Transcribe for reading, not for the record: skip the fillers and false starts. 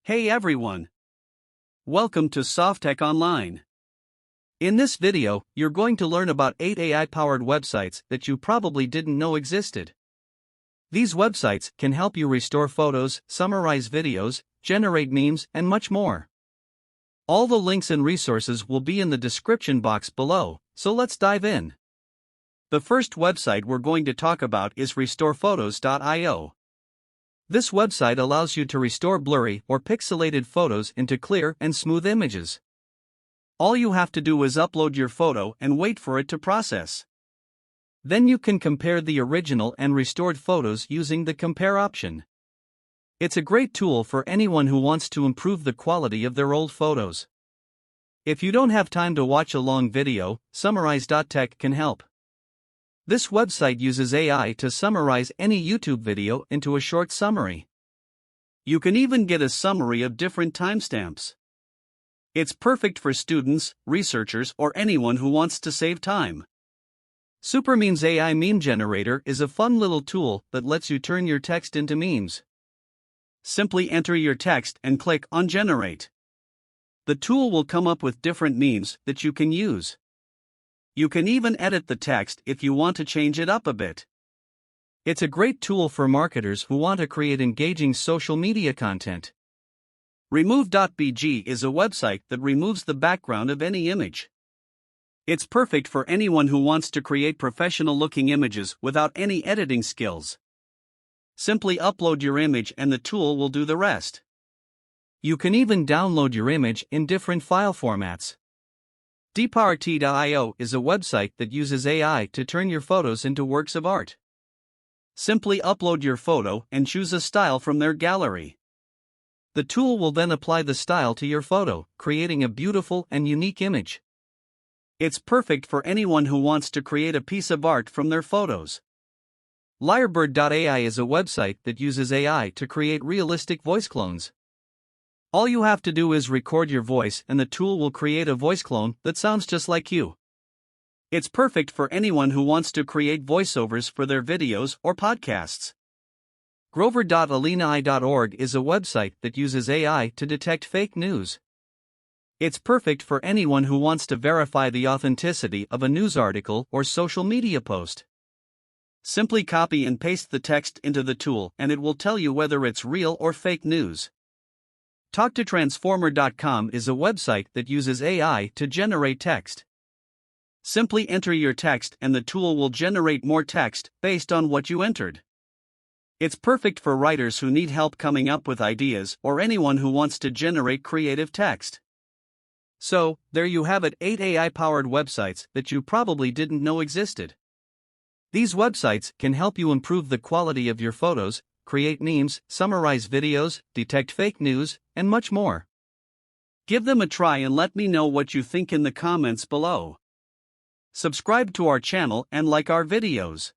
Hey everyone! Welcome to SoftechOnline. In this video, you're going to learn about 8 AI-powered websites that you probably didn't know existed. These websites can help you restore photos, summarize videos, generate memes, and much more. All the links and resources will be in the description box below, so let's dive in. The first website we're going to talk about is restorephotos.io. This website allows you to restore blurry or pixelated photos into clear and smooth images. All you have to do is upload your photo and wait for it to process. Then you can compare the original and restored photos using the compare option. It's a great tool for anyone who wants to improve the quality of their old photos. If you don't have time to watch a long video, summarize.tech can help. This website uses AI to summarize any YouTube video into a short summary. You can even get a summary of different timestamps. It's perfect for students, researchers, or anyone who wants to save time. Supermemes AI Meme Generator is a fun little tool that lets you turn your text into memes. Simply enter your text and click on Generate. The tool will come up with different memes that you can use. You can even edit the text if you want to change it up a bit. It's a great tool for marketers who want to create engaging social media content. Remove.bg is a website that removes the background of any image. It's perfect for anyone who wants to create professional-looking images without any editing skills. Simply upload your image and the tool will do the rest. You can even download your image in different file formats. Dpart.io is a website that uses AI to turn your photos into works of art. Simply upload your photo and choose a style from their gallery. The tool will then apply the style to your photo, creating a beautiful and unique image. It's perfect for anyone who wants to create a piece of art from their photos. Lyrebird.ai is a website that uses AI to create realistic voice clones. All you have to do is record your voice and the tool will create a voice clone that sounds just like you. It's perfect for anyone who wants to create voiceovers for their videos or podcasts. Grover.alinai.org is a website that uses AI to detect fake news. It's perfect for anyone who wants to verify the authenticity of a news article or social media post. Simply copy and paste the text into the tool and it will tell you whether it's real or fake news. TalkToTransformer.com is a website that uses AI to generate text. Simply enter your text and the tool will generate more text based on what you entered. It's perfect for writers who need help coming up with ideas or anyone who wants to generate creative text. So, there you have it, 8 AI-powered websites that you probably didn't know existed. These websites can help you improve the quality of your photos, create memes, summarize videos, detect fake news, and much more. Give them a try and let me know what you think in the comments below. Subscribe to our channel and like our videos.